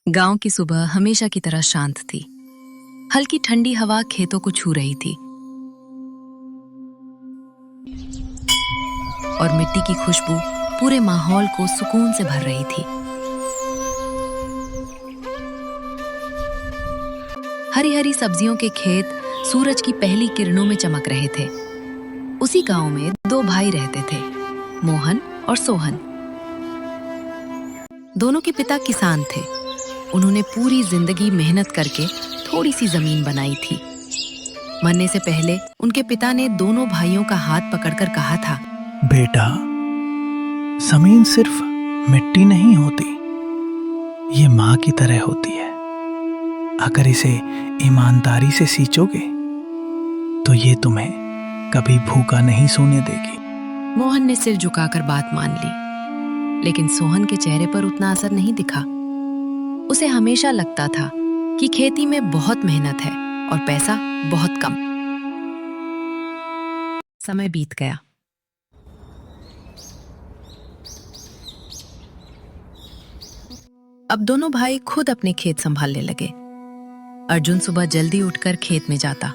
गांव की सुबह हमेशा की तरह शांत थी। हल्की ठंडी हवा खेतों को छू रही थी और मिट्टी की खुशबू पूरे माहौल को सुकून से भर रही थी। हरी हरी सब्जियों के खेत सूरज की पहली किरणों में चमक रहे थे। उसी गांव में दो भाई रहते थे, मोहन और सोहन। दोनों के पिता किसान थे। उन्होंने पूरी जिंदगी मेहनत करके थोड़ी सी जमीन बनाई थी। मरने से पहले उनके पिता ने दोनों भाइयों का हाथ पकड़कर कहा था, बेटा, जमीन सिर्फ मिट्टी नहीं होती, ये माँ की तरह होती है। अगर इसे ईमानदारी से सींचोगे तो ये तुम्हें कभी भूखा नहीं सोने देगी। मोहन ने सिर झुकाकर बात मान ली, लेकिन सोहन के चेहरे पर उतना असर नहीं दिखा। उसे हमेशा लगता था कि खेती में बहुत मेहनत है और पैसा बहुत कम। समय बीत गया। अब दोनों भाई खुद अपने खेत संभालने लगे। अर्जुन सुबह जल्दी उठकर खेत में जाता।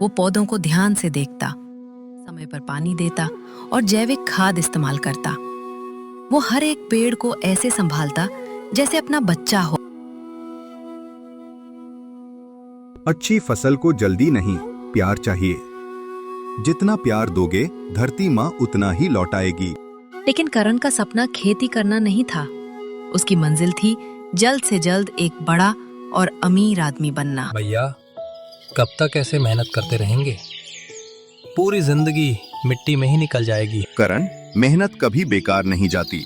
वो पौधों को ध्यान से देखता, समय पर पानी देता और जैविक खाद इस्तेमाल करता। वो हर एक पेड़ को ऐसे संभालता जैसे अपना बच्चा हो। अच्छी फसल को जल्दी नहीं, प्यार चाहिए। जितना प्यार दोगे, धरती माँ उतना ही लौटाएगी। लेकिन करण का सपना खेती करना नहीं था। उसकी मंजिल थी जल्द से जल्द एक बड़ा और अमीर आदमी बनना। भैया, कब तक ऐसे मेहनत करते रहेंगे? पूरी जिंदगी मिट्टी में ही निकल जाएगी। करण, मेहनत कभी बेकार नहीं जाती।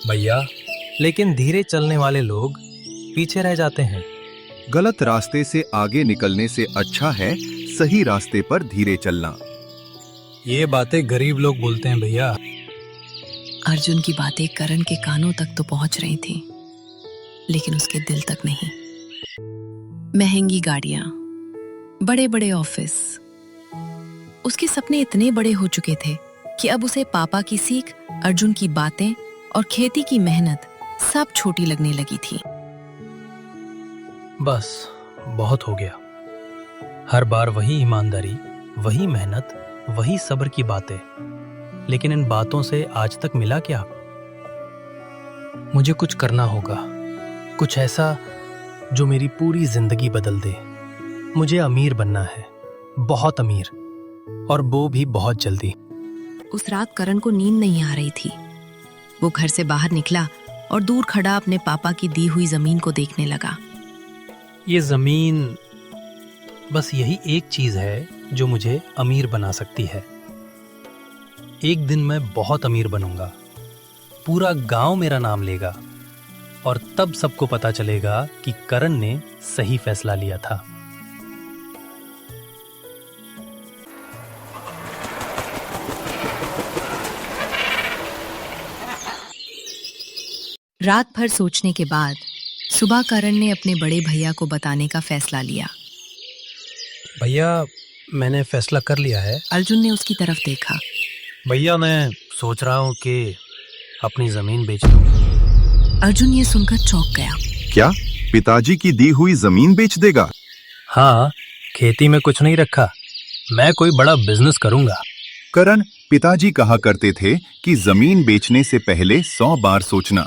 भैया, लेकिन धीरे चलने वाले लोग पीछे रह जाते हैं। गलत रास्ते से आगे निकलने से अच्छा है सही रास्ते पर धीरे चलना। ये बातें गरीब लोग बोलते हैं भैया। अर्जुन की बातें करण के कानों तक तो पहुंच रही थी, लेकिन उसके दिल तक नहीं। महंगी गाड़ियां, बड़े बड़े ऑफिस, उसके सपने इतने बड़े हो चुके थे कि अब उसे पापा की सीख, अर्जुन की बातें और खेती की मेहनत सब छोटी लगने लगी थी। बस बहुत हो गया। हर बार वही ईमानदारी, वही मेहनत, वही सब्र की बातें। लेकिन इन बातों से आज तक मिला क्या? मुझे कुछ करना होगा, कुछ ऐसा जो मेरी पूरी जिंदगी बदल दे। मुझे अमीर बनना है, बहुत अमीर, और वो भी बहुत जल्दी। उस रात करण को नींद नहीं आ रही थी। वो घर से बाहर निकला और दूर खड़ा अपने पापा की दी हुई जमीन को देखने लगा। ये जमीन, बस यही एक चीज है जो मुझे अमीर बना सकती है। एक दिन मैं बहुत अमीर बनूंगा, पूरा गांव मेरा नाम लेगा, और तब सबको पता चलेगा कि करण ने सही फैसला लिया था। रात भर सोचने के बाद सुबह करण ने अपने बड़े भैया को बताने का फैसला लिया। भैया, मैंने फैसला कर लिया है। अर्जुन ने उसकी तरफ देखा। भैया, मैं सोच रहा हूँ कि अपनी जमीन बेच दूं। अर्जुन ये सुनकर चौंक गया। क्या पिताजी की दी हुई जमीन बेच देगा? हाँ, खेती में कुछ नहीं रखा, मैं कोई बड़ा बिजनेस करूंगा। करण, पिताजी कहा करते थे कि जमीन बेचने से पहले 100 बार सोचना।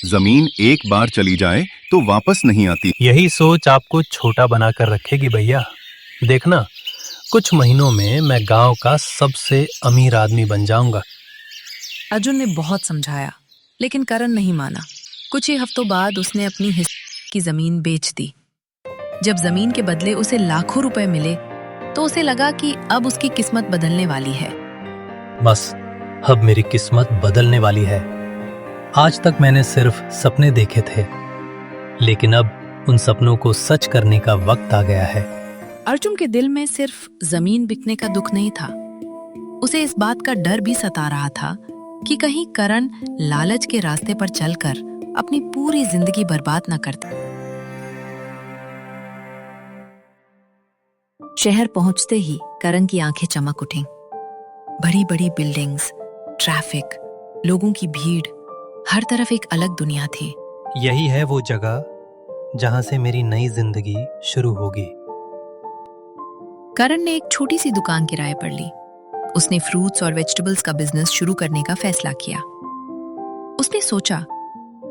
जमीन एक बार चली जाए तो वापस नहीं आती। यही सोच आपको छोटा बनाकर रखेगी भैया। देखना, कुछ महीनों में मैं गांव का सबसे अमीर आदमी बन जाऊंगा। अर्जुन ने बहुत समझाया, लेकिन करण नहीं माना। कुछ ही हफ्तों बाद उसने अपनी हिस्से की जमीन बेच दी। जब जमीन के बदले उसे लाखों रुपए मिले तो उसे लगा कि अब उसकी किस्मत बदलने वाली है। बस, अब मेरी किस्मत बदलने वाली है। आज तक मैंने सिर्फ सपने देखे थे, लेकिन अब उन सपनों को सच करने का वक्त आ गया है। अर्जुन के दिल में सिर्फ जमीन बिकने का दुख नहीं था, उसे इस बात का डर भी सता रहा था कि कहीं करण लालच के रास्ते पर चलकर अपनी पूरी जिंदगी बर्बाद न कर दे। शहर पहुंचते ही करण की आंखें चमक उठीं। बड़ी बड़ी बिल्डिंग्स, ट्रैफिक, लोगों की भीड़, हर तरफ एक अलग दुनिया थी। यही है वो जगह जहां से मेरी नई जिंदगी शुरू होगी। करण ने एक छोटी सी दुकान किराए पर ली। उसने फ्रूट्स और वेजिटेबल्स का बिजनेस शुरू करने का फैसला किया। उसने सोचा,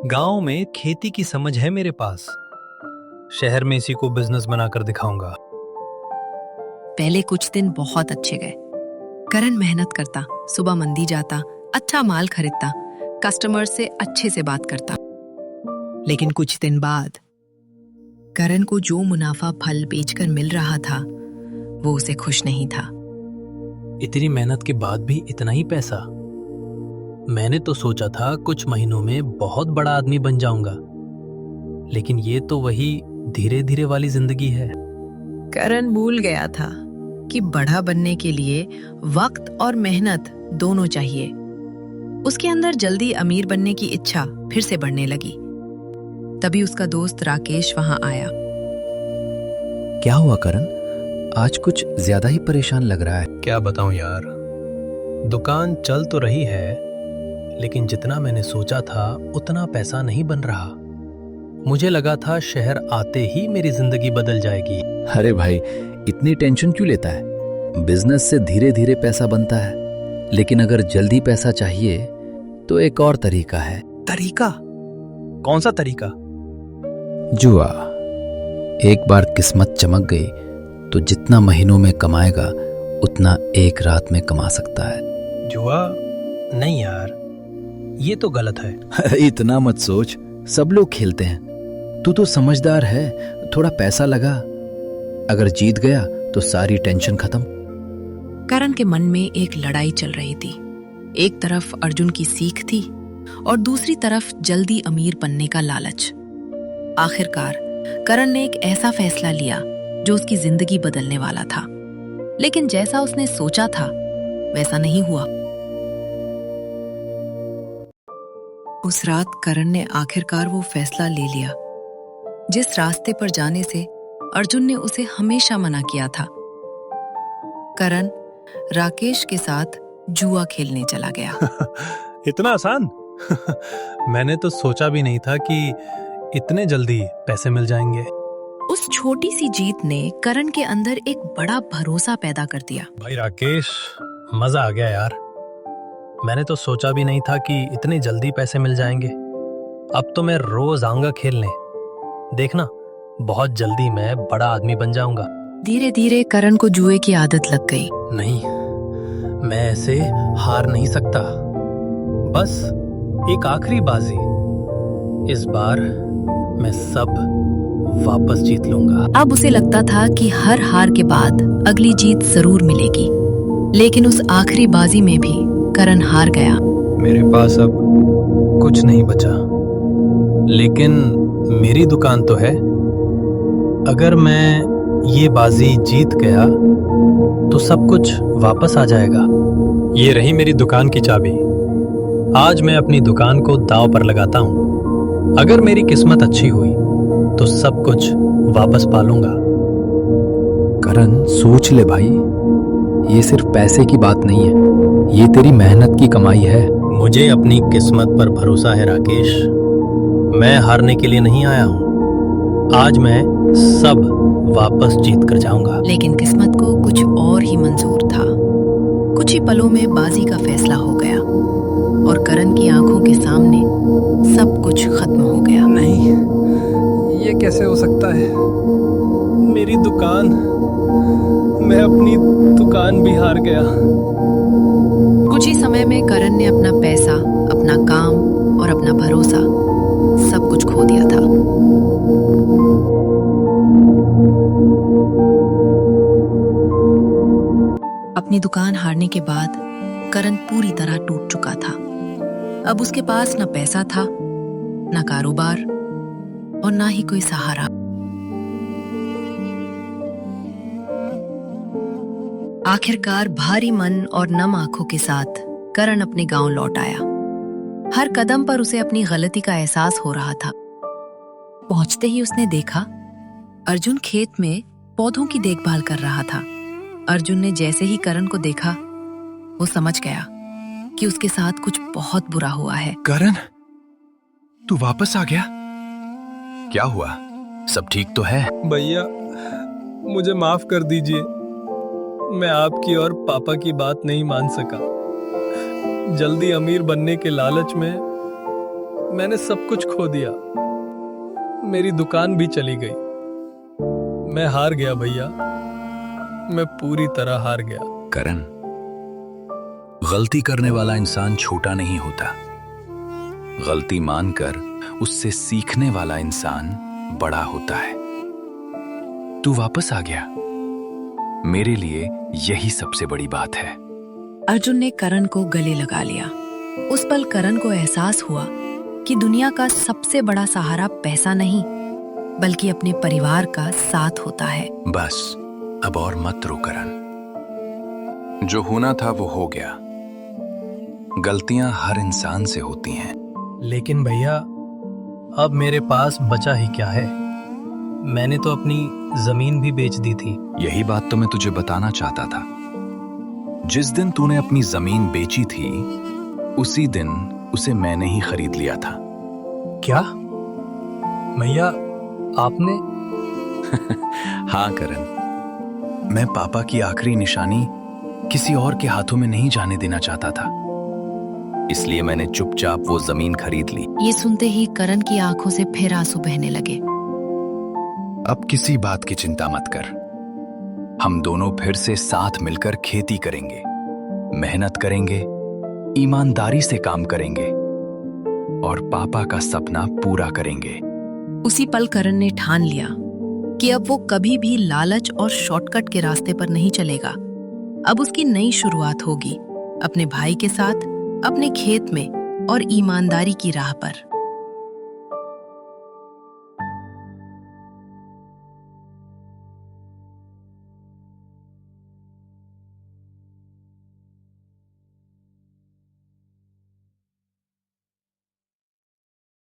गांव में खेती की समझ है मेरे पास, शहर में इसी को बिजनेस बनाकर दिखाऊंगा। पहले कुछ दिन बहुत अच्छे गए। करण मेहनत करता, सुबह मंडी जाता, अच्छा माल खरीदता, कस्टमर से अच्छे से बात करता। लेकिन कुछ दिन बाद करण को जो मुनाफा फल बेचकर मिल रहा था वो उसे खुश नहीं था। इतनी मेहनत के बाद भी इतना ही पैसा? मैंने तो सोचा था कुछ महीनों में बहुत बड़ा आदमी बन जाऊंगा, लेकिन ये तो वही धीरे धीरे वाली जिंदगी है। करण भूल गया था कि बड़ा बनने के लिए वक्त और मेहनत दोनों चाहिए। उसके अंदर जल्दी अमीर बनने की इच्छा फिर से बढ़ने लगी। तभी उसका दोस्त राकेश वहां आया। क्या हुआ करण? आज कुछ ज्यादा ही परेशान लग रहा है। क्या बताऊं यार, दुकान चल तो रही है, लेकिन जितना मैंने सोचा था उतना पैसा नहीं बन रहा। मुझे लगा था शहर आते ही मेरी जिंदगी बदल जाएगी। अरे भाई, इतनी टेंशन क्यों लेता है? बिजनेस से धीरे धीरे पैसा बनता है, लेकिन अगर जल्दी पैसा चाहिए तो एक और तरीका है। तरीका? कौन सा तरीका? जुआ। एक बार किस्मत चमक गई तो जितना महीनों में कमाएगा उतना एक रात में कमा सकता है। जुआ? नहीं यार, ये तो गलत है। इतना मत सोच, सब लोग खेलते हैं। तू तो समझदार है, थोड़ा पैसा लगा, अगर जीत गया तो सारी टेंशन खत्म। करण के मन में एक लड़ाई चल रही थी। एक तरफ अर्जुन की सीख थी और दूसरी तरफ जल्दी अमीर बनने का लालच। आखिरकार करण ने एक ऐसा फैसला लिया जो उसकी जिंदगी बदलने वाला था, लेकिन जैसा उसने सोचा था वैसा नहीं हुआ। उस रात करण ने आखिरकार वो फैसला ले लिया जिस रास्ते पर जाने से अर्जुन ने उसे हमेशा मना किया था। करण राकेश के साथ जुआ खेलने चला गया। इतना आसान? मैंने तो सोचा भी नहीं था कि इतने जल्दी पैसे मिल जाएंगे। उस छोटी सी जीत ने करण के अंदर एक बड़ा भरोसा पैदा कर दिया। भाई राकेश, मजा आ गया यार। मैंने तो सोचा भी नहीं था कि इतने जल्दी पैसे मिल जाएंगे। अब तो मैं रोज आऊंगा खेलने। देखना, बहुत जल्दी मैं बड़ा आदमी बन जाऊंगा। धीरे धीरे करण को जुए की आदत लग गई। नहीं, मैं ऐसे हार नहीं सकता। बस एक आखिरी बाजी, इस बार मैं सब वापस जीत लूंगा। अब उसे लगता था कि हर हार के बाद अगली जीत जरूर मिलेगी, लेकिन उस आखिरी बाजी में भी करण हार गया। मेरे पास अब कुछ नहीं बचा, लेकिन मेरी दुकान तो है। अगर मैं ये बाजी जीत गया तो सब कुछ वापस आ जाएगा। ये रही मेरी दुकान की चाबी। आज मैं अपनी दुकान को दांव पर लगाता हूँ। अगर मेरी किस्मत अच्छी हुई तो सब कुछ वापस पा लूंगा। करण, सोच ले भाई, ये सिर्फ पैसे की बात नहीं है, ये तेरी मेहनत की कमाई है। मुझे अपनी किस्मत पर भरोसा है राकेश। मैं हारने के लिए नहीं आया हूँ। आज मैं सब वापस जीत कर जाऊंगा। लेकिन किस्मत को कुछ और ही मंजूर था। कुछ ही पलों में बाजी का फैसला हो गया और करण की आंखों के सामने सब कुछ खत्म हो गया। नहीं, ये कैसे हो सकता है? मेरी दुकान, मैं अपनी दुकान भी हार गया। कुछ ही समय में करण ने अपना पैसा, अपना काम और अपना भरोसा सब कुछ खो दिया था। अपनी दुकान हारने के बाद करण पूरी तरह टूट चुका था। अब उसके पास न पैसा था, न कारोबार और ना ही कोई सहारा। आखिरकार भारी मन और नम आंखों के साथ करण अपने गांव लौट आया। हर कदम पर उसे अपनी गलती का एहसास हो रहा था। पहुंचते ही उसने देखा अर्जुन खेत में पौधों की देखभाल कर रहा था। अर्जुन ने जैसे ही करण को देखा, वो समझ गया कि उसके साथ कुछ बहुत बुरा हुआ है। करण, तू वापस आ गया? क्या हुआ? सब ठीक तो है? भैया मुझे माफ कर दीजिए, मैं आपकी और पापा की बात नहीं मान सका। जल्दी अमीर बनने के लालच में मैंने सब कुछ खो दिया, मेरी दुकान भी चली गई। मैं हार गया भैया, मैं पूरी तरह हार गया। करण, गलती करने वाला इंसान छोटा नहीं होता, गलती मानकर उससे सीखने वाला इंसान बड़ा होता है। तू वापस आ गया, मेरे लिए यही सबसे बड़ी बात है। अर्जुन ने करण को गले लगा लिया। उस पल करण को एहसास हुआ कि दुनिया का सबसे बड़ा सहारा पैसा नहीं, बल्कि अपने परिवार का साथ होता है। बस अब और मत रो करण, जो होना था वो हो गया। गलतियां हर इंसान से होती हैं। लेकिन भैया, अब मेरे पास बचा ही क्या है? मैंने तो अपनी जमीन भी बेच दी थी। यही बात तो मैं तुझे बताना चाहता था। जिस दिन तूने अपनी जमीन बेची थी, उसी दिन उसे मैंने ही खरीद लिया था। क्या भैया, आपने? हाँ करण, मैं पापा की आखिरी निशानी किसी और के हाथों में नहीं जाने देना चाहता था, इसलिए मैंने चुपचाप वो जमीन खरीद ली। ये सुनते ही करण की आंखों से फिर आंसू बहने लगे। अब किसी बात की चिंता मत कर, हम दोनों फिर से साथ मिलकर खेती करेंगे, मेहनत करेंगे, ईमानदारी से काम करेंगे और पापा का सपना पूरा करेंगे। उसी पल करण ने ठान लिया कि अब वो कभी भी लालच और शॉर्टकट के रास्ते पर नहीं चलेगा। अब उसकी नई शुरुआत होगी, अपने भाई के साथ, अपने खेत में और ईमानदारी की राह पर।